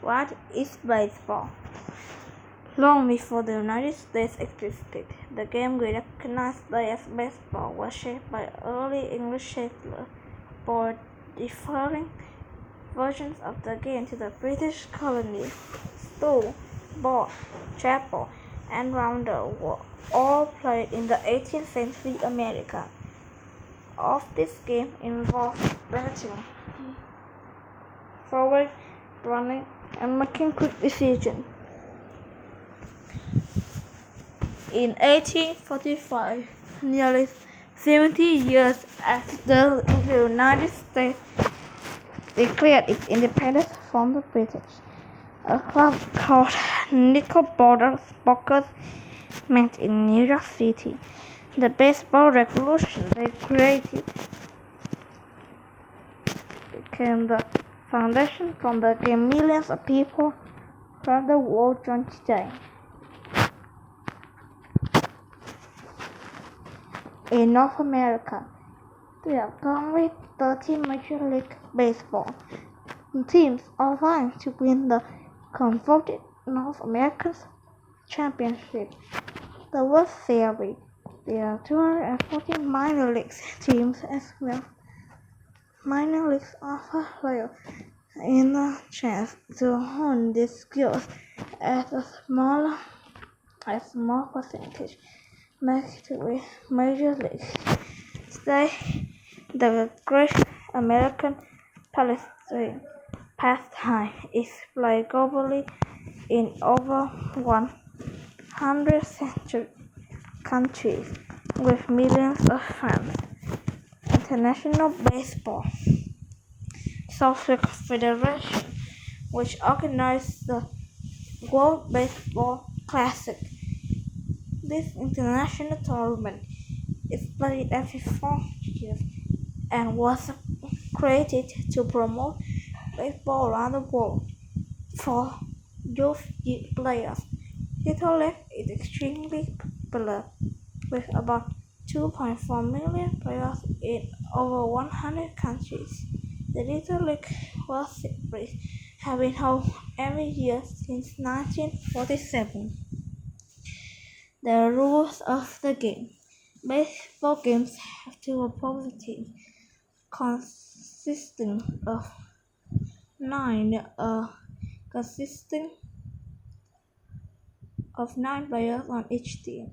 What is baseball? Long before the United States existed, the game we recognize today as baseball was shaped by early English settlers brought differing versions of the game to the British colonies. Stool, ball, chapel, and rounder were all played in the 18th century America. Of this game involved batting, throwing, running, and making quick decisions. In 1845, nearly 70 years after the United States declared its independence from the British, a club called Knickerbockers met in New York City. The baseball revolution they created became the foundation from the game millions of people around the world join today. In North America, there are currently 30 Major League Baseball teams are vying to win the coveted North American Championship, the World Series. There are 240 minor league teams as well. Minor leagues offer players a chance to hone these skills at a small percentage make to major leagues. Today, the great American pastime is played globally in over 100 countries with millions of fans. International Baseball Soccer Federation, which organizes the World Baseball Classic. This international tournament is played every 4 years and was created to promote baseball around the world for youth players. Little League is extremely popular, with about 2.4 million players in over 100 countries. The Little League World Series has been held every year since 1947. The rules of the game. Baseball games have two opposing teams consisting of 9 players on each team.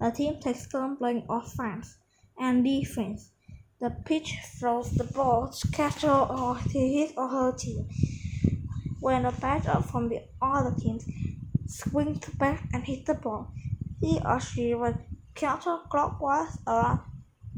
The team takes turns playing offense and defense. The pitcher throws the ball to catcher or to his or her team. When a batter from the other team swings back and hits the ball, he or she will counterclockwise around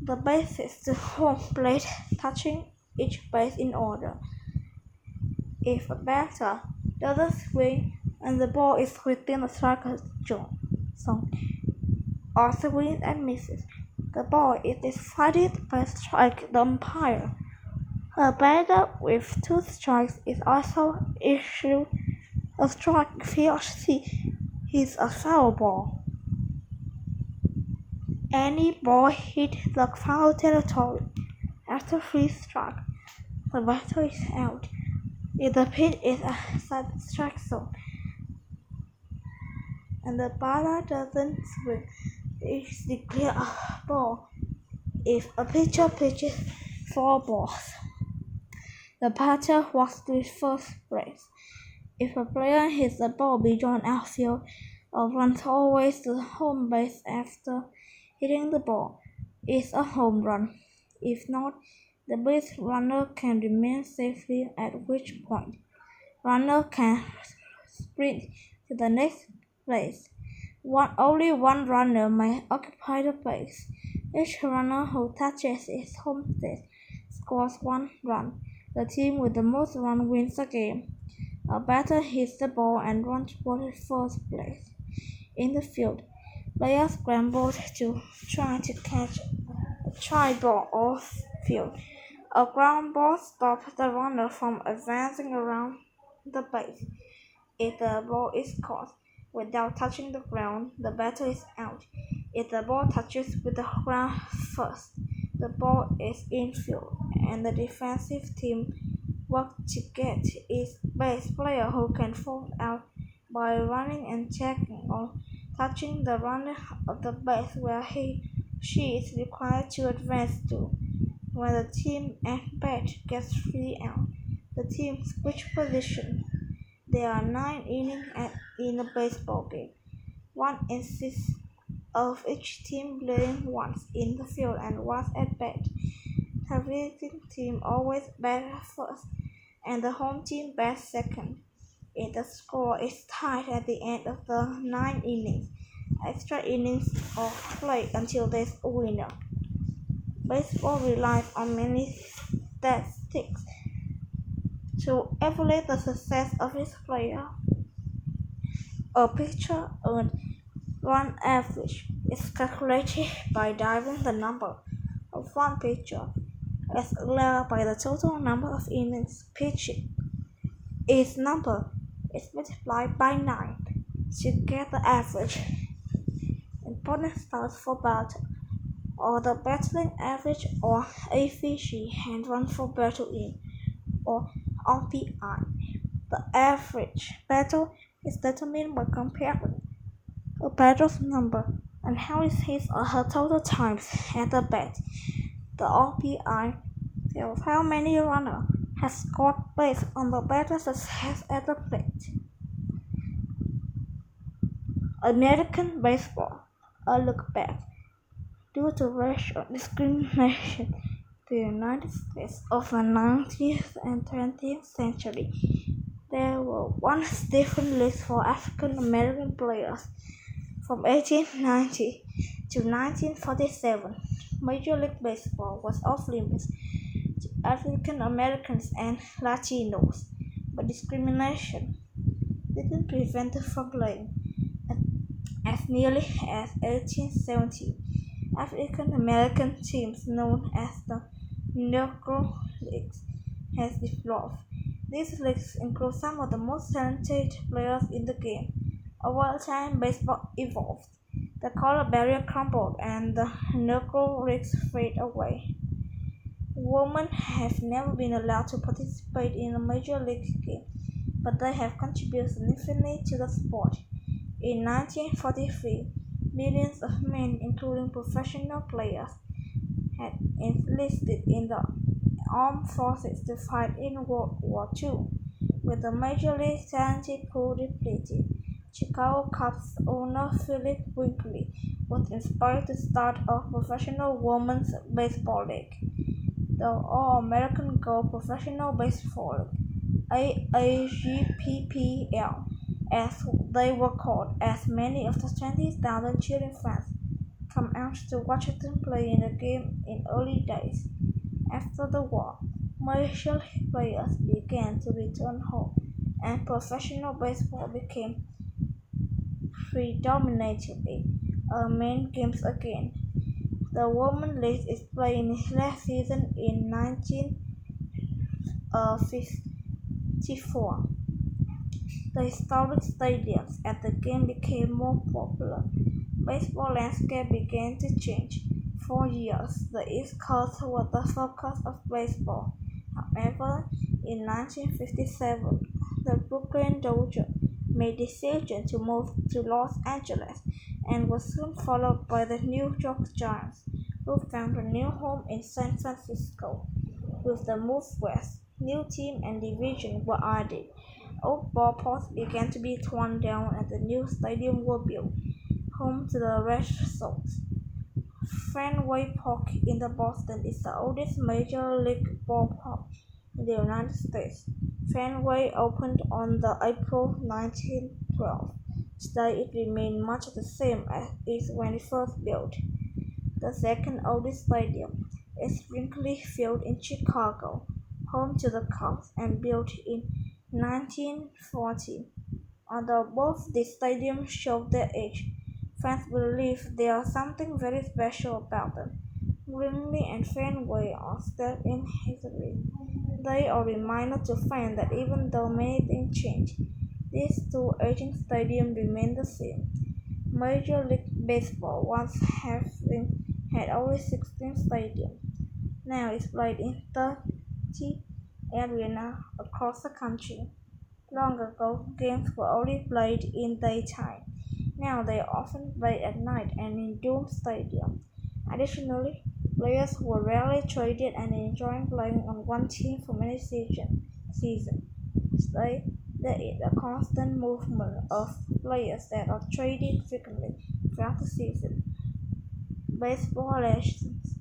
the bases to home plate, touching each base in order. If a batter doesn't swing and the ball is within the strike zone or swings and misses, the ball is decided by strike the umpire. A batter with 2 strikes is also issued a strike if he or she hits a foul ball. Any ball hit the foul territory after 3 strikes, the batter is out. If the pitch is outside the strike zone and the batter doesn't swing, it is declared a ball. If a pitcher pitches 4 balls, the batter walks to first base. If a player hits the ball beyond outfield or runs all the way to home base after hitting the ball, it's a home run. If not, the base runner can remain safely, at which point runner can sprint to the next place. Only one runner may occupy the base. Each runner who touches its home base scores 1 run. The team with the most runs wins the game. A batter hits the ball and runs toward first place. In the field, players scramble to try to catch a try ball off field. A ground ball stops the runner from advancing around the base. If the ball is caught without touching the ground, the batter is out. If the ball touches with the ground first, the ball is infield and the defensive team work to get each base player who can fall out by running and checking or touching the runner of the base where she is required to advance to. When the team at bat gets 3 out, the team switch position. There are 9 innings in a baseball game. One consists of each team playing once in the field and once at bat. The visiting team always bats first, and the home team bats second. If the score is tied at the end of the 9 innings, extra innings are played until there's a winner. Baseball relies on many statistics to evaluate the success of its player. A pitcher earned run average is calculated by dividing the number of one pitcher as allowed by the total number of innings pitched. Its number is multiplied by 9 to get the average. Important stats for battle are the battling average or AVG and run for battle in or RPI. The average battle is determined by comparing a batter's number and how it hits or her total times at the bat. The RPI tells how many runners have scored based on the batter's success at the plate. American baseball, a look back. Due to racial discrimination, the United States of the 19th and 20th century, there were once different leagues for African American players. From 1890 to 1947, Major League Baseball was off limits to African Americans and Latinos, but discrimination didn't prevent them from playing. As nearly as 1870, African American teams known as the Negro Leagues has developed. These leagues include some of the most talented players in the game. Over time, baseball evolved. The color barrier crumbled and the Negro Leagues faded away. Women have never been allowed to participate in a major league game, but they have contributed significantly to the sport. In 1943, millions of men, including professional players, had enlisted in the armed forces to fight in World War II. With the major league talent pool depleted, Chicago Cubs owner Philip Wrigley was inspired to start a professional women's baseball league, the All-American Girl Professional Baseball League, AAGPPL, as they were called, as many of the 20,000 cheering fans come out to watch them play in the game in early days. After the war, major league players began to return home, and professional baseball became predominantly men's games again. The Women's League is played in its last season in 1954. The historic stadiums at the game became more popular. Baseball landscape began to change. For years, the East Coast was the focus of baseball. However, in 1957, the Brooklyn Dodgers made the decision to move to Los Angeles and was soon followed by the New York Giants, who found a new home in San Francisco. With the move west, new team and division were added. Old ballparks began to be torn down and the new stadium were built, home to the Red Sox. Fenway Park in Boston is the oldest major league ballpark in the United States. Fenway opened on the April 1912. Today it remains much the same as it when it first built. The second oldest stadium is Wrigley Field in Chicago, home to the Cubs and built in 1940. Although both the stadiums show their age, fans believe there is something very special about them. Wrigley and Fenway are steeped in history. They are a reminder to fans that even though many things change, these two aging stadiums remain the same. Major League Baseball once had only 16 stadiums. Now it's played in 38 arenas across the country. Long ago, games were only played in daytime. Now they are often played at night and in dome stadiums. Additionally, players were rarely traded and enjoying playing on one team for many seasons. Today, there is a constant movement of players that are traded frequently throughout the season. Baseball legends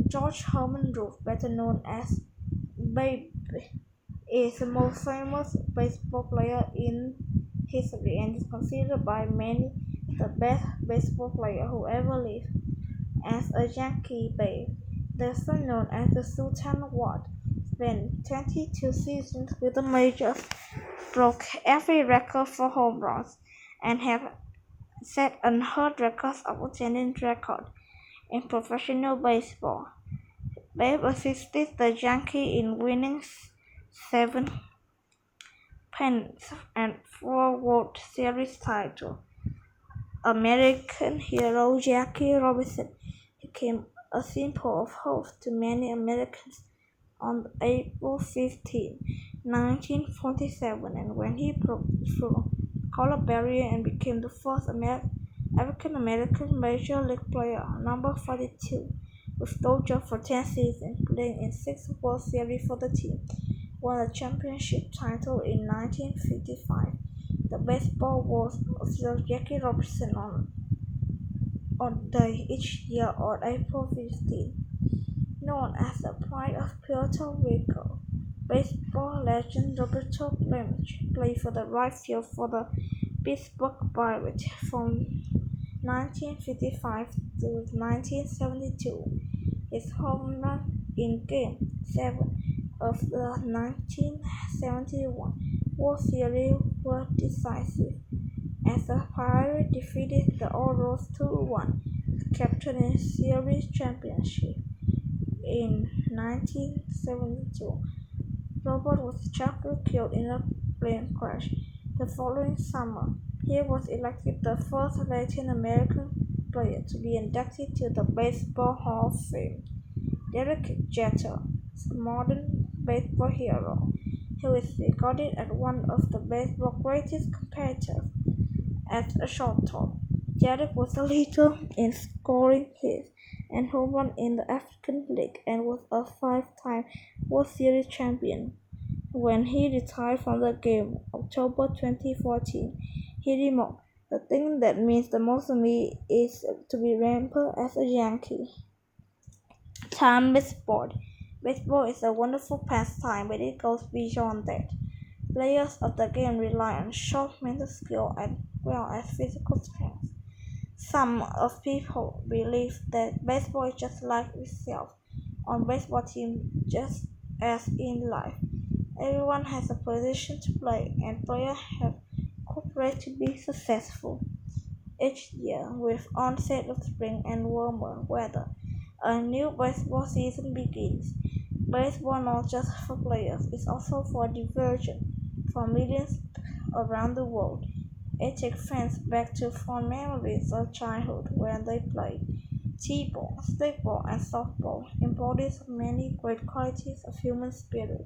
George Herman Ruth, better known as Babe, is the most famous baseball player in history and is considered by many the best baseball player who ever lived. As a Yankee, Babe, also known as the Sultan of What, spent 22 seasons with the majors, broke every record for home runs, and have set unheard records of outstanding record in professional baseball. Babe assisted the Yankees in winning 7 pennants and 4 World Series titles. American hero Jackie Robinson became a symbol of hope to many Americans on April 15, 1947, and when he broke through the color barrier and became the first African American major league player, number 42, with Dodgers for 10 seasons, playing in 6 World Series for the team, won a championship title in 1955. The baseball was observed Jackie Robinson on day each year on April 15. Known as the Pride of Puerto Rico, baseball legend Roberto Clemente played for the right field for the Pittsburgh Pirates from 1955 to 1972. His home run in Game 7 of the 1971 World Series were decisive, as the Pirates defeated the Orioles 2-1, capturing series championship. In 1972, Robert was tragically killed in a plane crash. The following summer, he was elected the first Latin American player to be inducted to the Baseball Hall of Fame. Derek Jeter is a modern baseball hero who is regarded as one of the baseball's greatest competitors. As a shortstop, Jeter was a leader in scoring hits and home run in the African League and was a 5-time World Series champion. When he retired from the game October 2014, he remarked, "The thing that means the most to me is to be remembered as a Yankee." Time sport. Baseball is a wonderful pastime, but it goes beyond that. Players of the game rely on sharp mental skill as well as physical strength. Some of people believe that baseball is just life itself. On baseball team, just as in life, everyone has a position to play, and players have cooperated to be successful. Each year, with onset of spring and warmer weather, a new baseball season begins. Baseball not just for players, it's also for diversion for millions around the world. It takes fans back to fond memories of childhood when they played. T-ball, stickball, and softball embodies many great qualities of human spirit,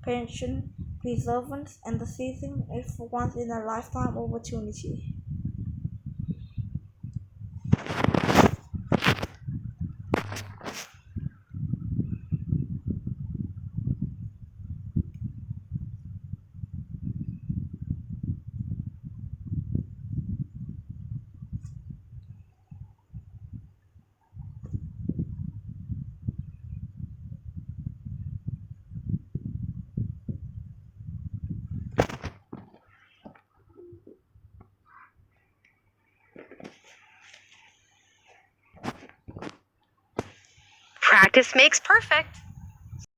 patience, perseverance, and the seizing a once-in-a-lifetime opportunity. Practice makes perfect.